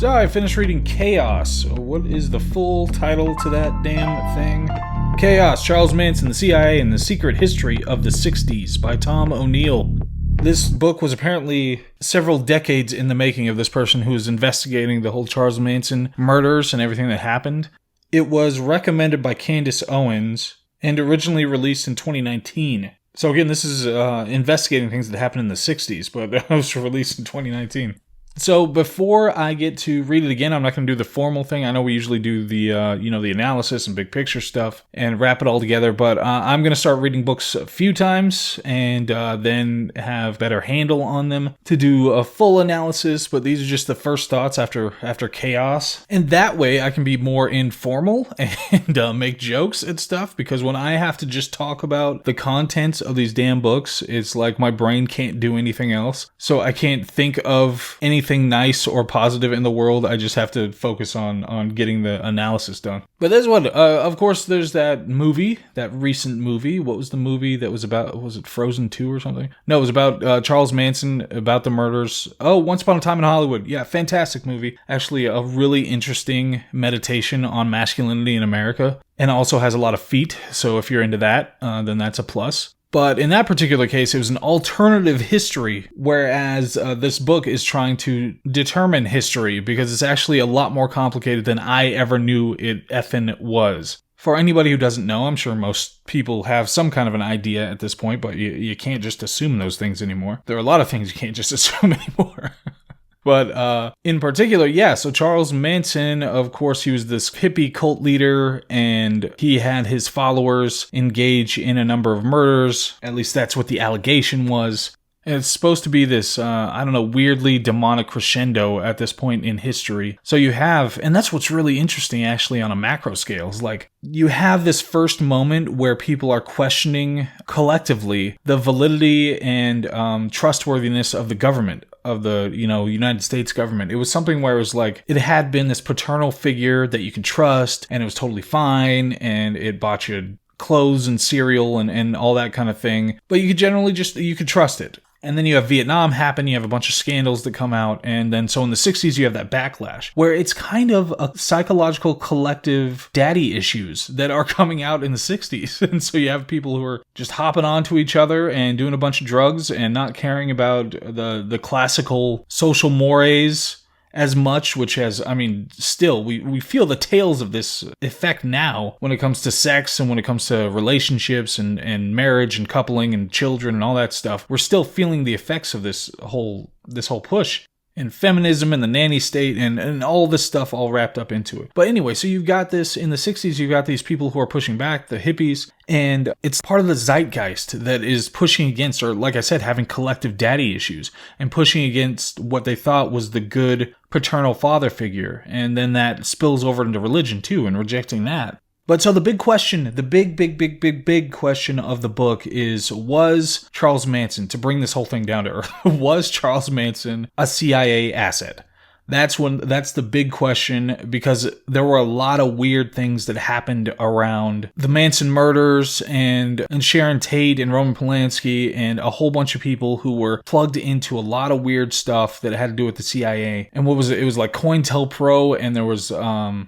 So I finished reading Chaos. What is the full title to that damn thing? Chaos, Charles Manson, the CIA, and the Secret History of the 60s by Tom O'Neill. This book was apparently several decades in the making of this person who was investigating the whole Charles Manson murders and everything that happened. It was recommended by Candace Owens and originally released in 2019. So again, this is investigating things that happened in the 60s, but it was released in 2019. So before I get to read it again, I'm not going to do the formal thing. I know we usually do the, the analysis and big picture stuff and wrap it all together, but I'm going to start reading books a few times and then have better handle on them to do a full analysis, but these are just the first thoughts after Chaos. And that way I can be more informal and make jokes and stuff, because when I have to just talk about the contents of these damn books, it's like my brain can't do anything else. So I can't think of anything nice or positive in the world. I just have to focus on getting the analysis done. But there's one. Of course, there's that movie, that recent movie. What was the movie that was about? Was it Frozen 2 or something? No, it was about Charles Manson, about the murders. Oh, Once Upon a Time in Hollywood. Yeah, fantastic movie. Actually, a really interesting meditation on masculinity in America. And also has a lot of feet. So if you're into that, then that's a plus. But in that particular case, it was an alternative history, whereas this book is trying to determine history, because it's actually a lot more complicated than I ever knew it effing was. For anybody who doesn't know, I'm sure most people have some kind of an idea at this point, but you can't just assume those things anymore. There are a lot of things you can't just assume anymore. But in particular, yeah, so Charles Manson, of course, he was this hippie cult leader, and he had his followers engage in a number of murders. At least that's what the allegation was. And it's supposed to be this, weirdly demonic crescendo at this point in history. So you have, and that's what's really interesting actually on a macro scale, is like, you have this first moment where people are questioning collectively the validity and trustworthiness of the government, of the, United States government. It was something where it was like, it had been this paternal figure that you can trust, and it was totally fine, and it bought you clothes and cereal and all that kind of thing. But you could generally you could trust it. And then you have Vietnam happen, you have a bunch of scandals that come out, and then so in the 60s you have that backlash, where it's kind of a psychological collective daddy issues that are coming out in the 60s. And so you have people who are just hopping onto each other and doing a bunch of drugs and not caring about the classical social mores as much, which has, still, we feel the tails of this effect now when it comes to sex and when it comes to relationships and marriage and coupling and children and all that stuff. We're still feeling the effects of this whole push. And feminism and the nanny state and all this stuff all wrapped up into it. But anyway, so you've got this, in the 60s, you've got these people who are pushing back, the hippies, and it's part of the zeitgeist that is pushing against, or like I said, having collective daddy issues, and pushing against what they thought was the good paternal father figure. And then that spills over into religion too, and rejecting that. But so the big question, the big question of the book is, was Charles Manson, to bring this whole thing down to earth, was Charles Manson a CIA asset? That's the big question, because there were a lot of weird things that happened around the Manson murders and Sharon Tate and Roman Polanski and a whole bunch of people who were plugged into a lot of weird stuff that had to do with the CIA. And what was it? It was like COINTELPRO, and there was,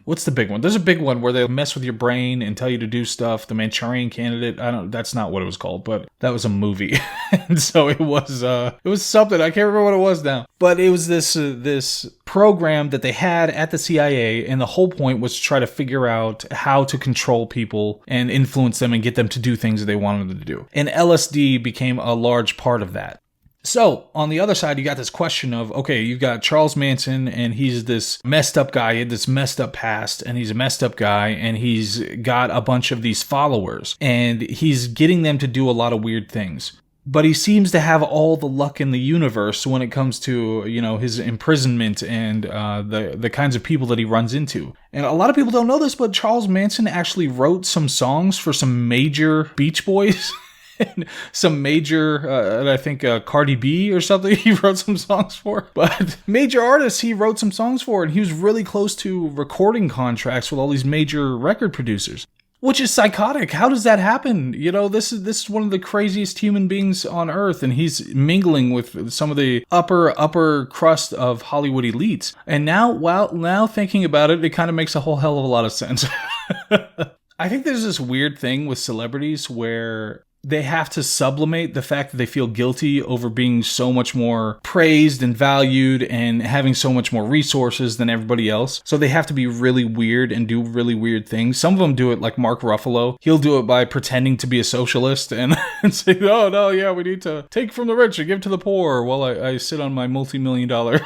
what's the big one? There's a big one where they mess with your brain and tell you to do stuff. The Manchurian Candidate. That's not what it was called, but that was a movie. And so it was something. I can't remember what it was now. But it was this program that they had at the CIA, and the whole point was to try to figure out how to control people and influence them and get them to do things that they wanted them to do. And LSD became a large part of that. So, on the other side, you got this question of, okay, you've got Charles Manson, and he's this messed up guy, he had this messed up past, and he's a messed up guy, and he's got a bunch of these followers, and he's getting them to do a lot of weird things. But he seems to have all the luck in the universe when it comes to, his imprisonment and the kinds of people that he runs into. And a lot of people don't know this, but Charles Manson actually wrote some songs for some major Beach Boys. And some major, I think Cardi B or something he wrote some songs for. But major artists he wrote some songs for, and he was really close to recording contracts with all these major record producers. Which is psychotic. How does that happen? You know, this is one of the craziest human beings on earth, and he's mingling with some of the upper crust of Hollywood elites. And now thinking about it, it kind of makes a whole hell of a lot of sense. I think there's this weird thing with celebrities where they have to sublimate the fact that they feel guilty over being so much more praised and valued and having so much more resources than everybody else. So they have to be really weird and do really weird things. Some of them do it like Mark Ruffalo. He'll do it by pretending to be a socialist and say, oh, no, yeah, we need to take from the rich and give to the poor while I sit on my multi-million-dollar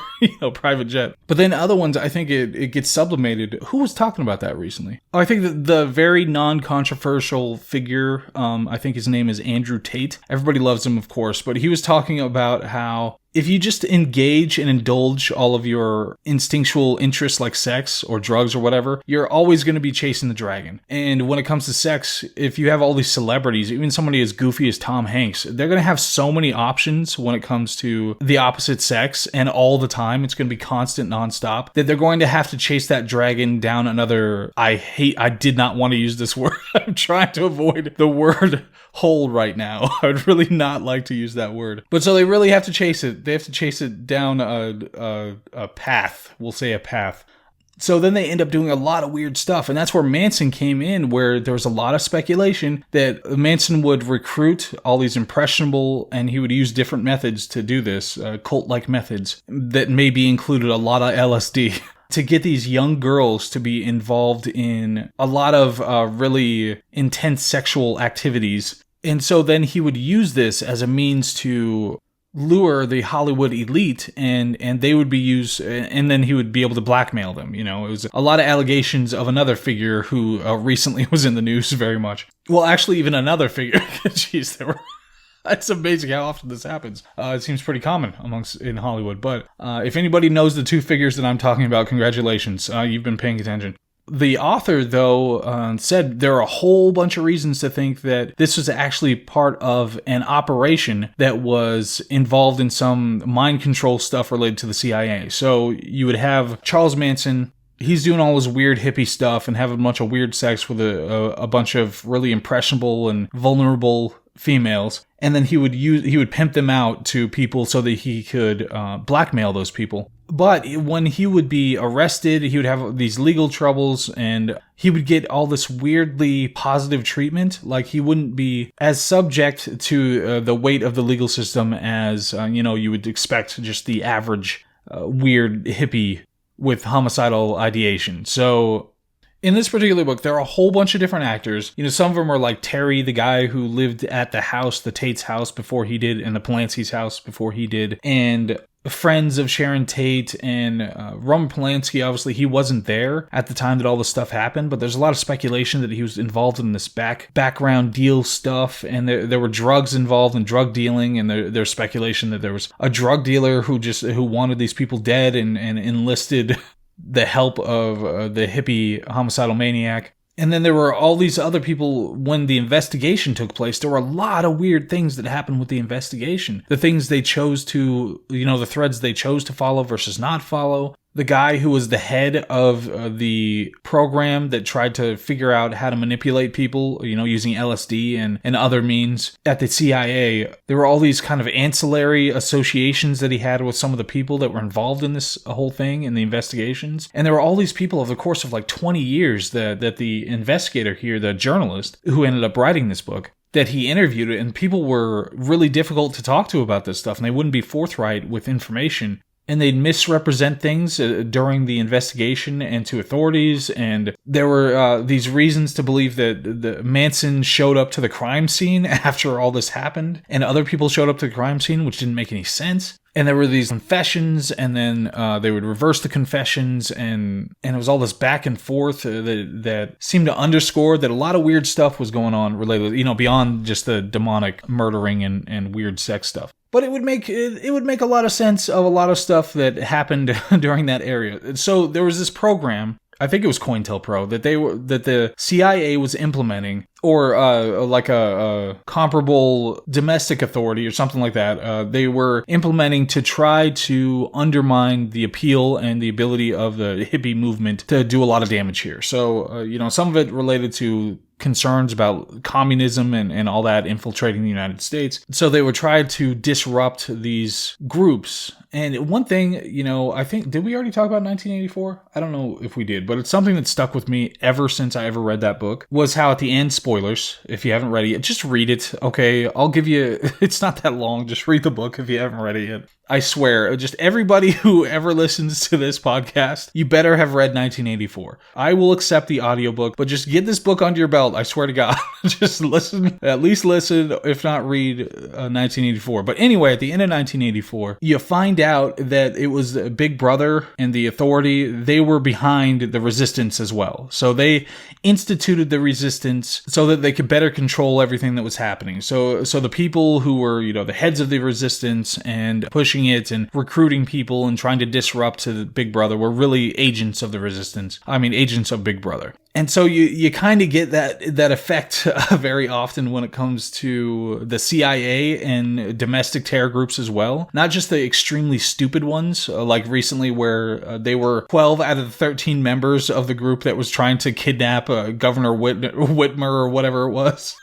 private jet. But then other ones, I think it gets sublimated. Who was talking about that recently? Oh, I think that the very non-controversial figure, I think his name is Andrew Tate. Everybody loves him, of course, but he was talking about how if you just engage and indulge all of your instinctual interests like sex or drugs or whatever, you're always going to be chasing the dragon. And when it comes to sex, if you have all these celebrities, even somebody as goofy as Tom Hanks, they're going to have so many options when it comes to the opposite sex, and all the time it's going to be constant, nonstop, that they're going to have to chase that dragon down another, I did not want to use this word. I'm trying to avoid the word hole right now. I would really not like to use that word. But so they really have to chase it. They have to chase it down a path. We'll say a path. So then they end up doing a lot of weird stuff. And that's where Manson came in, where there was a lot of speculation that Manson would recruit all these impressionable, and he would use different methods to do this, cult-like methods that maybe included a lot of LSD. To get these young girls to be involved in a lot of really intense sexual activities. And so then he would use this as a means to lure the Hollywood elite, and they would be used, and then he would be able to blackmail them. You know, it was a lot of allegations of another figure who recently was in the news very much. Well, actually, even another figure. Jeez, there were... It's amazing how often this happens. It seems pretty common in Hollywood. But if anybody knows the two figures that I'm talking about, congratulations. You've been paying attention. The author, though, said there are a whole bunch of reasons to think that this was actually part of an operation that was involved in some mind control stuff related to the CIA. So you would have Charles Manson. He's doing all his weird hippie stuff and having a bunch of weird sex with a bunch of really impressionable and vulnerable females, and then he would pimp them out to people so that he could blackmail those people. But when he would be arrested, he would have these legal troubles, and he would get all this weirdly positive treatment. Like, he wouldn't be as subject to the weight of the legal system as you would expect just the average weird hippie with homicidal ideation. So in this particular book, there are a whole bunch of different actors. You know, some of them are like Terry, the guy who lived at the house, the Tate's house before he did, and the Polanski's house before he did, and friends of Sharon Tate, and Roman Polanski. Obviously, he wasn't there at the time that all this stuff happened, but there's a lot of speculation that he was involved in this background deal stuff, and there were drugs involved in drug dealing, and there's speculation that there was a drug dealer who wanted these people dead and enlisted the help of the hippie homicidal maniac. And then there were all these other people. When the investigation took place, there were a lot of weird things that happened with the investigation. The things they chose to, the threads they chose to follow versus not follow. The guy who was the head of the program that tried to figure out how to manipulate people, using LSD and other means at the CIA. There were all these kind of ancillary associations that he had with some of the people that were involved in this whole thing, in the investigations. And there were all these people over the course of like 20 years that the investigator here, the journalist who ended up writing this book, that he interviewed, and people were really difficult to talk to about this stuff, and they wouldn't be forthright with information. And they'd misrepresent things during the investigation and to authorities. And there were these reasons to believe that the Manson showed up to the crime scene after all this happened, and other people showed up to the crime scene, which didn't make any sense. And there were these confessions, and then they would reverse the confessions, and it was all this back and forth that seemed to underscore that a lot of weird stuff was going on related, beyond just the demonic murdering and weird sex stuff. But it would make a lot of sense of a lot of stuff that happened during that area. So there was this program, I think it was COINTELPRO, that the CIA was implementing, or like a comparable domestic authority or something like that. They were implementing to try to undermine the appeal and the ability of the hippie movement to do a lot of damage here. So some of it related to concerns about communism and all that infiltrating the United States. So they would try to disrupt these groups. And one thing, I think, did we already talk about 1984? I don't know if we did, but it's something that stuck with me ever since I ever read that book, was how at the end, spoilers, if you haven't read it yet, just read it, okay? I'll give you, it's not that long, just read the book if you haven't read it yet. I swear, just everybody who ever listens to this podcast, you better have read 1984. I will accept the audiobook, but just get this book under your belt, I swear to God. Just listen, at least listen, if not read 1984. But anyway, at the end of 1984, you find out that it was Big Brother and the authority, they were behind the resistance as well. So they instituted the resistance so that they could better control everything that was happening. So the people who were, the heads of the resistance and pushing it and recruiting people and trying to disrupt to Big Brother were really agents of the resistance. I mean, agents of Big Brother. And so you kind of get that effect very often when it comes to the CIA and domestic terror groups as well. Not just the extremely stupid ones, like recently where they were 12 out of the 13 members of the group that was trying to kidnap Governor Whitmer or whatever it was.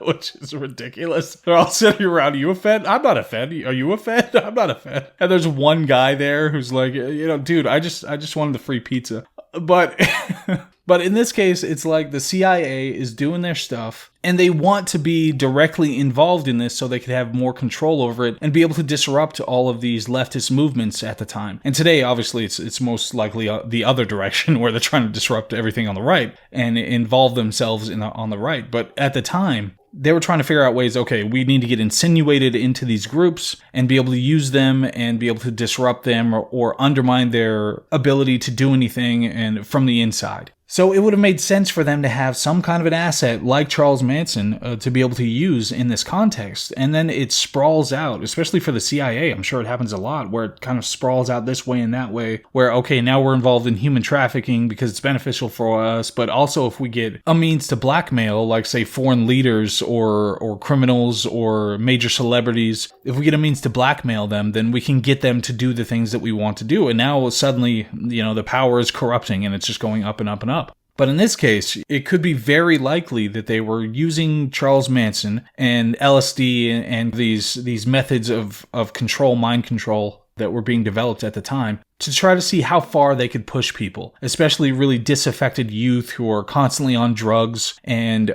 Which is ridiculous. They're all sitting around, are you a Fed? I'm not a Fed. Are you a Fed? I'm not a Fed. And there's one guy there who's like, dude, I just wanted the free pizza. But in this case, it's like the CIA is doing their stuff and they want to be directly involved in this so they could have more control over it and be able to disrupt all of these leftist movements at the time. And today, obviously, it's most likely the other direction where they're trying to disrupt everything on the right and involve themselves on the right. But at the time, they were trying to figure out ways, okay, we need to get insinuated into these groups and be able to use them and be able to disrupt them or undermine their ability to do anything and from the inside. So it would have made sense for them to have some kind of an asset like Charles Manson to be able to use in this context. And then it sprawls out, especially for the CIA. I'm sure it happens a lot where it kind of sprawls out this way and that way where, okay, now we're involved in human trafficking because it's beneficial for us. But also if we get a means to blackmail, like say foreign leaders or criminals or major celebrities, if we get a means to blackmail them, then we can get them to do the things that we want to do. And now suddenly, the power is corrupting and it's just going up and up and up. But in this case, it could be very likely that they were using Charles Manson and LSD and these methods of control, mind control that were being developed at the time to try to see how far they could push people, especially really disaffected youth who are constantly on drugs. And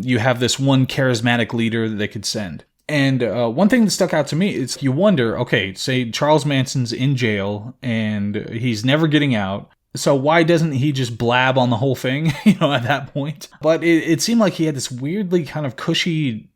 you have this one charismatic leader that they could send. And one thing that stuck out to me is you wonder, okay, say Charles Manson's in jail and he's never getting out. So why doesn't he just blab on the whole thing, at that point? But it seemed like he had this weirdly kind of cushy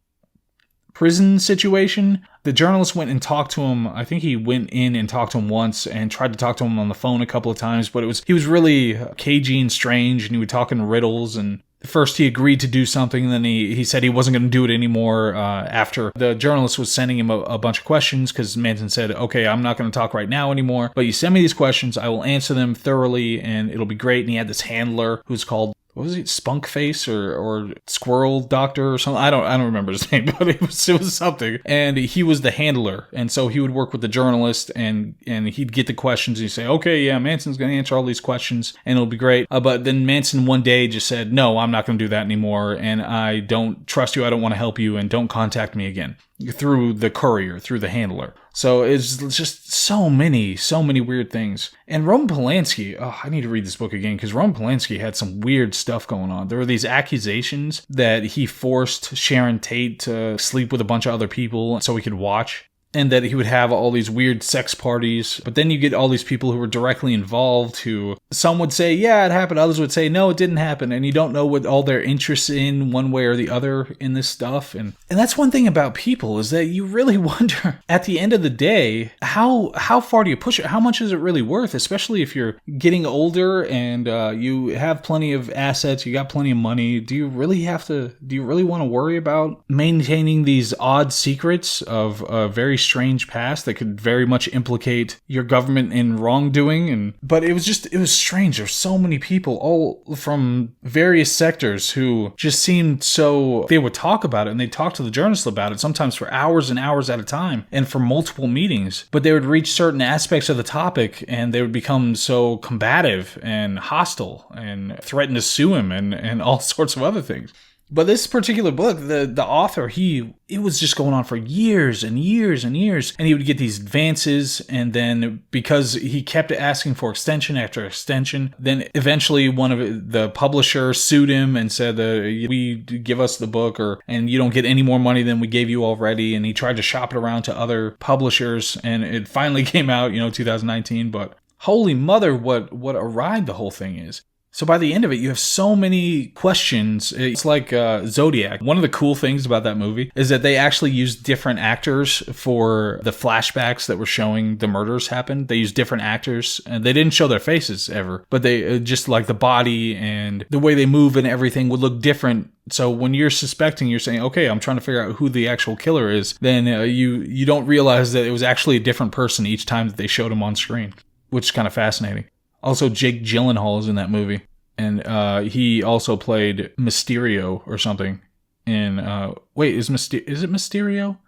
prison situation. The journalist went and talked to him. I think he went in and talked to him once and tried to talk to him on the phone a couple of times, but he was really cagey and strange, and he would talk in riddles. And first he agreed to do something, and then he said he wasn't going to do it anymore after the journalist was sending him a bunch of questions, because Manson said, okay, I'm not going to talk right now anymore, but you send me these questions, I will answer them thoroughly, and it'll be great. And he had this handler who's called, what was he, Spunk Face or Squirrel Doctor or something? I don't remember his name, but it was something. And he was the handler, and so he would work with the journalist, and he'd get the questions, and he'd say, okay, yeah, Manson's going to answer all these questions, and it'll be great. But then Manson one day just said, no, I'm not going to do that anymore, and I don't trust you, I don't want to help you, and don't contact me again. Through the courier, through the handler. So it's just so many weird things. And Roman Polanski, I need to read this book again, because Roman Polanski had some weird stuff going on. There were these accusations that he forced Sharon Tate to sleep with a bunch of other people so he could watch, and that he would have all these weird sex parties. But then you get all these people who were directly involved who, some would say, yeah, it happened. Others would say, no, it didn't happen. And you don't know what all their interests in one way or the other in this stuff. And that's one thing about people, is that you really wonder at the end of the day, how far do you push it? How much is it really worth? Especially if you're getting older and you have plenty of assets, you got plenty of money. Do you really want to worry about maintaining these odd secrets of a very strange past that could very much implicate your government in wrongdoing? But it was strange. There's so many people, all from various sectors, who just seemed so, they would talk about it, and they'd talk to the journalist about it, sometimes for hours and hours at a time, and for multiple meetings. But they would reach certain aspects of the topic, and they would become so combative and hostile, and threaten to sue him, and all sorts of other things. But this particular book, the author, it was just going on for years and years and years. And he would get these advances. And then because he kept asking for extension after extension, then eventually one of the publishers sued him and said, we give us the book and you don't get any more money than we gave you already. And he tried to shop it around to other publishers. And it finally came out, 2019. But holy mother, what a ride the whole thing is. So by the end of it, you have so many questions. It's like Zodiac. One of the cool things about that movie is that they actually used different actors for the flashbacks that were showing the murders happen. They used different actors, and they didn't show their faces ever, but they just like the body and the way they move and everything would look different. So when you're suspecting, you're saying, okay, I'm trying to figure out who the actual killer is, then you don't realize that it was actually a different person each time that they showed him on screen, which is kind of fascinating. Also, Jake Gyllenhaal is in that movie. And he also played Mysterio or something in... is it Mysterio?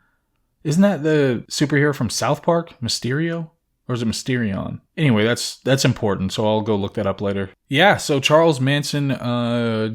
Isn't that the superhero from South Park? Mysterio? Or is it Mysterion? Anyway, that's important, so I'll go look that up later. Yeah, so Charles Manson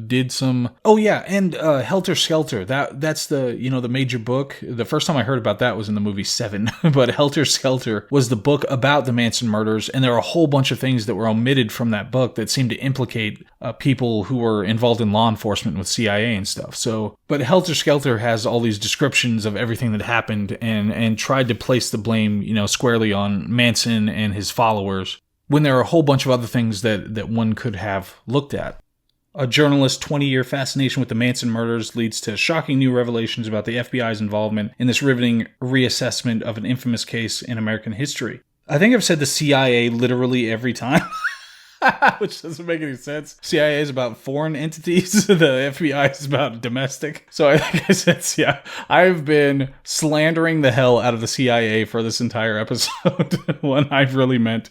did some... Oh yeah, and Helter Skelter. That's the the major book. The first time I heard about that was in the movie Seven. But Helter Skelter was the book about the Manson murders, and there are a whole bunch of things that were omitted from that book that seemed to implicate people who were involved in law enforcement with CIA and stuff. But Helter Skelter has all these descriptions of everything that happened and tried to place the blame, squarely on Manson and his followers, when there are a whole bunch of other things that one could have looked at. A journalist's 20-year fascination with the Manson murders leads to shocking new revelations about the FBI's involvement in this riveting reassessment of an infamous case in American history. I think I've said the CIA literally every time, which doesn't make any sense. CIA is about foreign entities. The FBI is about domestic. So I think I said, yeah, I've been slandering the hell out of the CIA for this entire episode when I really meant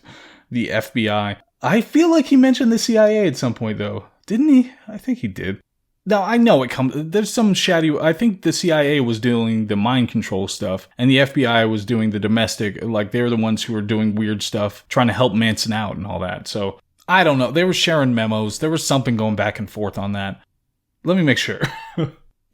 the FBI. I feel like he mentioned the CIA at some point, though. Didn't he? I think he did. Now, I know there's some shadow. I think the CIA was doing the mind control stuff, and the FBI was doing the domestic. Like, they were the ones who were doing weird stuff, trying to help Manson out and all that. So, I don't know. They were sharing memos. There was something going back and forth on that. Let me make sure.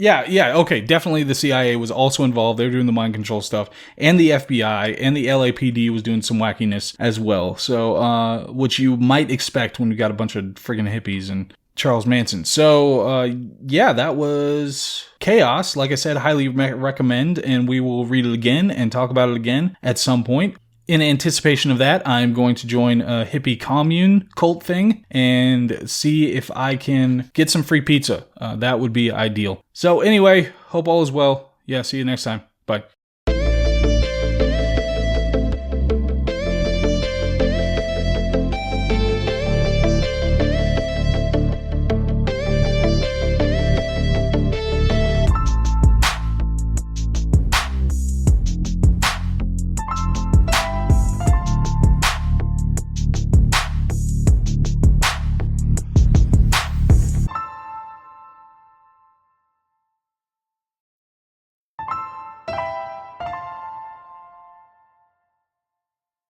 Yeah, okay, definitely the CIA was also involved. They were doing the mind control stuff. And the FBI and the LAPD was doing some wackiness as well. So, which you might expect when you got a bunch of friggin' hippies and Charles Manson. So, yeah, that was Chaos. Like I said, highly recommend, and we will read it again and talk about it again at some point. In anticipation of that, I'm going to join a hippie commune cult thing and see if I can get some free pizza. That would be ideal. So anyway, hope all is well. Yeah, see you next time. Bye.